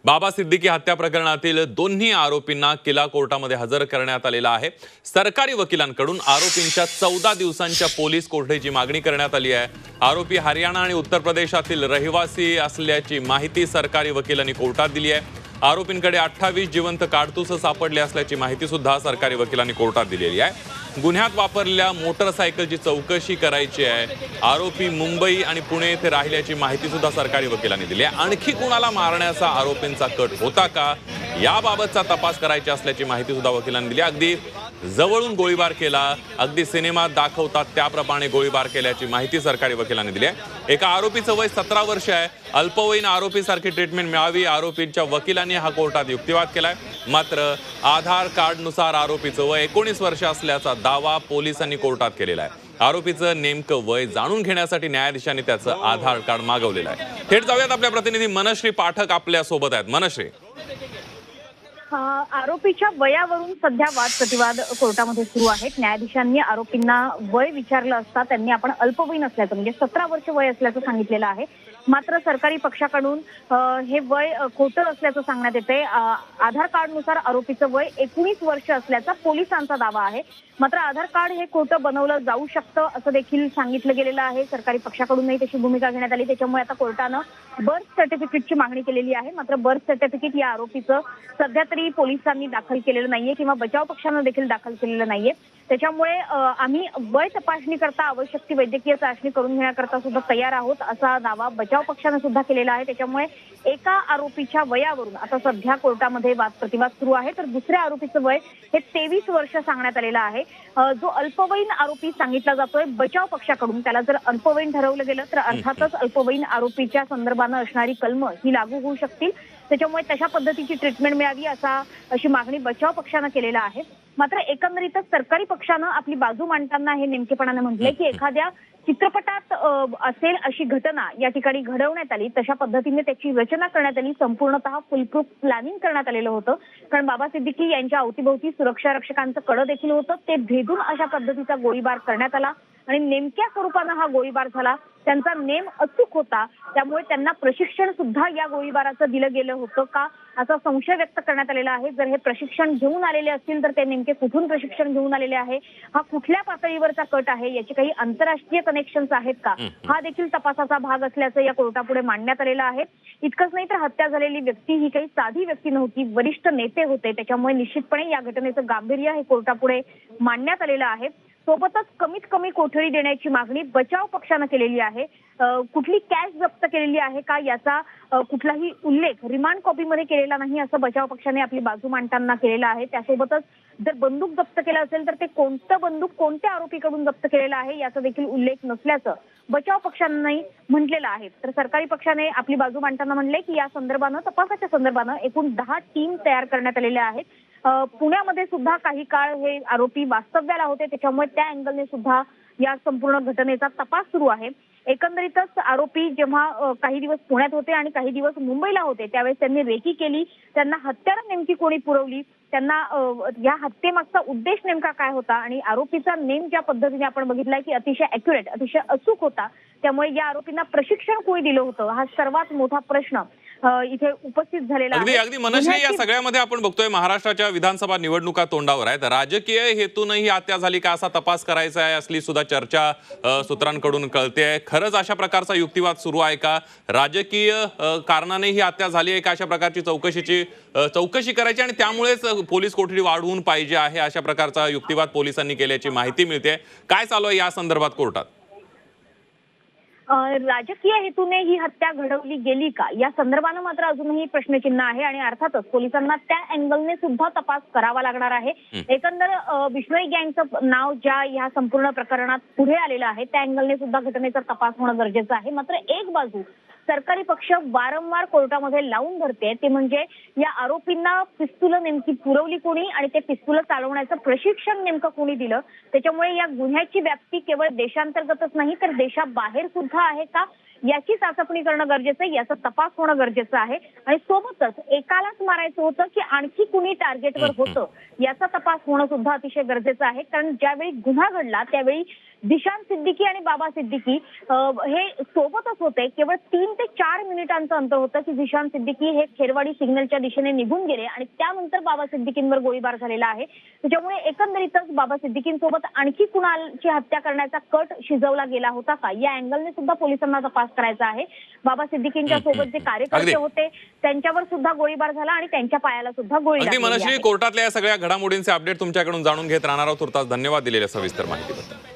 बाबा सिद्दीकी हत्या प्रकरणातील दोन्ही आरोपींना किला कोर्टामध्ये हजर करण्यात आलेला आहे। सरकारी वकिलांकडून आरोपींच्या 14 दिवसांच्या पोलीस कोठडीची मागणी करण्यात आली आहे। आरोपी हरियाणा आणि उत्तर प्रदेशातील रहिवासी असल्याची माहिती सरकारी वकिलांनी कोर्टात दिली आहे। आरोपींकडे 28 जिवंत काडतूस सापडले असल्याची माहिती सुद्धा सरकारी वकिलांनी कोर्टात दिलेली आहे। गुन्ह्यात वापरलेल्या मोटरसायकलची चौकशी करायची आहे। आरोपी मुंबई आणि पुणे येथे राहिल्याची माहिती सुद्धा सरकारी वकिलांनी दिली आहे। आणखी कुणाला मारण्याचा आरोपींचा कट होता का याबाबतचा तपास करायची असल्याची माहिती सुद्धा वकिलांनी दिली। अगदी जवळून गोळीबार केला, अगदी सिनेमात दाखवतात त्याप्रमाणे गोळीबार केल्याची माहिती सरकारी वकिलांनी दिली आहे। एका आरोपीचं वय 17 वर्ष आहे। अल्पवयीन आरोपीसारखी ट्रीटमेंट मिळावी आरोपींच्या वकिलांनी हा कोर्टात युक्तिवाद केलाय। मात्र आधार कार्डनुसार आरोपीचं वय 19 वर्ष असल्याचा दावा पोलिसांनी कोर्टात केलेला आहे। आरोपीचं नेमकं वय जाणून घेण्यासाठी न्यायाधीशांनी त्याचं आधार कार्ड मागवलेलं आहे। थेट जाऊयात आपल्या प्रतिनिधी मनश्री पाठक आपल्या सोबत आहेत। मनश्री, आरोपीच्या वयावरून सध्या वाद प्रतिवाद कोर्टामध्ये सुरू आहेत। न्यायाधीशांनी आरोपींना वय विचारलं असता त्यांनी आपण अल्पवयीन असल्याचं म्हणजे 17 वर्ष वय असल्याचं सांगितलेलं आहे। मात्र सरकारी पक्षाकडून हे वय खोटं असल्याचं सांगण्यात येते। आधार कार्डनुसार आरोपीचं वय 19 वर्ष असल्याचा पोलिसांचा दावा आहे। मात्र आधार कार्ड हे खोटं बनवलं जाऊ शकतं असं देखील सांगितलं गेलेलं आहे। सरकारी पक्षाकडूनही त्याची भूमिका घेण्यात आली। त्याच्यामुळे आता कोर्टानं बर्थ सर्टिफिकेटची मागणी केलेली आहे। मात्र बर्थ सर्टिफिकेट या आरोपीचं सध्या तरी पोलिसांनी दाखल केलेलं नाहीये किंवा बचाव पक्षानं देखील दाखल केलेलं नाहीये। त्याच्यामुळे आम्ही वय तपासणी करता आवश्यक ती वैद्यकीय चाचणी करून घेण्याकरता सुद्धा तयार आहोत असा दावा बचाव पक्षानं सुद्धा केलेला आहे। त्याच्यामुळे एका आरोपीच्या वयावरून आता सध्या कोर्टामध्ये वाद प्रतिवाद सुरू आहे। तर दुसऱ्या आरोपीचं वय हे 23 वर्ष सांगण्यात आलेलं आहे। जो अल्पवयीन आरोपी सांगितला जातोय बचाव पक्षाकडून त्याला जर अल्पवयीन ठरवलं गेलं तर अर्थातच अल्पवयीन आरोपीच्या संदर्भानं असणारी कलमं ही लागू होऊ शकतील। त्याच्यामुळे तशा पद्धतीची ट्रीटमेंट मिळावी अशी मागणी बचाव पक्षानं केलेला आहे। मात्र एकंदरीतच सरकारी पक्षानं आपली बाजू मांडताना हे नेमकेपणाने म्हटलंय की एखाद्या चित्रपटात असेल अशी घटना या ठिकाणी घडवण्यात आली, तशा पद्धतीने त्याची रचना करण्यात आली, संपूर्णतः फुलप्रूफ प्लॅनिंग करण्यात आलेलं होतं। कारण बाबा सिद्दीकी यांच्या अवतीभोवती सुरक्षा रक्षकांचं कड देखील होतं। ते भेदून अशा पद्धतीचा गोळीबार करण्यात आला आणि नेमक्या स्वरूपानं हा गोळीबार झाला। त्यांचा नेम अचूक होता, त्यामुळे त्यांना प्रशिक्षण सुद्धा या गोळीबाराचं दिलं गेलं होतं का असा संशय व्यक्त करण्यात आलेला आहे। जर हे प्रशिक्षण घेऊन आलेले असतील तर ते नेमके कुठून प्रशिक्षण घेऊन आलेले आहे, हा कुठल्या पातळीवरचा कट आहे, याची काही आंतरराष्ट्रीय कनेक्शन्स आहेत का, हा देखील तपासाचा भाग असल्याचं या कोर्टापुढे मांडण्यात आलेलं आहे। इतकंच नाही तर हत्या झालेली व्यक्ती ही काही साधी व्यक्ती नव्हती, वरिष्ठ नेते होते। त्याच्यामुळे निश्चितपणे या घटनेचं गांभीर्य हे कोर्टापुढे मांडण्यात आलेलं आहे। सोबतच कमीत कमी कोठडी देण्याची मागणी बचाव पक्षानं केलेली आहे। कुठली कॅश जप्त केलेली आहे का याचा कुठलाही उल्लेख रिमांड कॉपीमध्ये केलेला नाही असं बचाव पक्षाने आपली बाजू मांडताना केलेला आहे। त्यासोबतच जर बंदूक जप्त केलं असेल तर ते कोणतं बंदूक कोणत्या आरोपीकडून जप्त केलेलं आहे याचा देखील उल्लेख नसल्याचं बचाव पक्षांनी म्हटलेलं आहे। तर सरकारी पक्षाने आपली बाजू मांडताना म्हणले की या संदर्भानं तपासाच्या संदर्भानं एकूण 10 टीम तयार करण्यात आलेल्या आहेत। पुण्यामध्ये सुद्धा काही काळ हे आरोपी वास्तव्याला होते, त्याच्यामुळे त्या अँगलने सुद्धा या संपूर्ण घटनेचा तपास सुरू आहे। एकंदरीतच आरोपी जेव्हा काही दिवस पुण्यात होते आणि काही दिवस मुंबईला होते त्यावेळेस त्यांनी रेकी केली, त्यांना हत्यारं नेमकी कोणी पुरवली, त्यांना या हत्येमागचा उद्देश नेमका काय होता आणि आरोपीचा नेम ज्या पद्धतीने आपण बघितलाय की अतिशय अॅक्युरेट अतिशय अचूक होता, त्यामुळे या आरोपींना प्रशिक्षण कोणी दिलं होतं हा सर्वात मोठा प्रश्न इथे उपस्थित झालेला आहे। अगदी मनश्री, या सगळ्यामध्ये आपण बघतोय महाराष्ट्राच्या विधानसभा निवडणुका तोंडावर आहेत। राजकीय हेतूनही ही हत्या झाली का असा तपास करायचा आहे असली सुद्धा चर्चा सूत्रांकडून कळते। खरंच अशा प्रकारचा युक्तिवाद सुरू आहे का? राजकीय कारणाने ही हत्या झाली आहे का? अशा प्रकारची चौकशी करायची आणि त्यामुळेच पोलीस कोठडी वाढवून पाहिजे आहे अशा प्रकारचा युक्तिवाद पोलिसांनी केल्याची माहिती मिळते। काय चालू आहे या संदर्भात कोर्टात? राजकीय हेतूने ही हत्या घडवली गेली का या संदर्भानं मात्र अजूनही प्रश्नचिन्ह आहे आणि अर्थातच पोलिसांना त्या अँगलने सुद्धा तपास करावा लागणार आहे। एकंदर बिश्नोई गँगचं नाव ज्या या संपूर्ण प्रकरणात पुढे आलेलं आहे त्या अँगलने सुद्धा घटनेचा तपास होणं गरजेचं आहे। मात्र एक बाजू सरकारी पक्ष वारंवार कोर्टामध्ये लावून धरते ते म्हणजे या आरोपींना पिस्तुलं नेमकी पुरवली कोणी आणि ते पिस्तुलं चालवण्याचं प्रशिक्षण नेमकं कोणी दिलं। त्याच्यामुळे या गुन्ह्याची व्याप्ती केवळ देशांतर्गतच नाही तर देशाबाहेर सुद्धा आहे का याची चाचपणी करणं गरजेचं आहे, याचा तपास होणं गरजेचं आहे आणि सोबतच एकालाच मारायचं होतं की आणखी कुणी टार्गेटवर होतं याचा तपास होणं सुद्धा अतिशय गरजेचं आहे. कारण ज्यावेळी गुन्हा घडला त्यावेळी दिशान सिद्दीकी आणि बाबा सिद्दीकी हे सोबतच होते. केवळ 3 ते 4 मिनिटांचं अंतर होतं की दिशान सिद्दीकी हे खेरवाडी सिग्नलच्या दिशेने निघून गेले आणि त्यानंतर बाबा सिद्दीकींवर गोळीबार झालेला आहे. त्याच्यामुळे एकंदरीतच बाबा सिद्दीकींसोबत आणखी कुणाची हत्या करण्याचा कट शिजवला गेला होता का या अँगलने सुद्धा पोलिसांना तपास करायचा आहे. बाबा सिद्दीकींच्या सोबत जे कार्यकर्ते होते त्यांच्यावर सुद्धा गोळीबार झाला आणि त्यांच्या पायाला सुद्धा गोळी अगदी लागली मनश्री, आहे. कोर्टातल्या या सगळ्या घडामोडींचे अपडेट तुमच्याकडून जाणून घेत राहणार आहोत. तुर्तास धन्यवाद दिलेल्या सविस्तर माहितीबद्दल.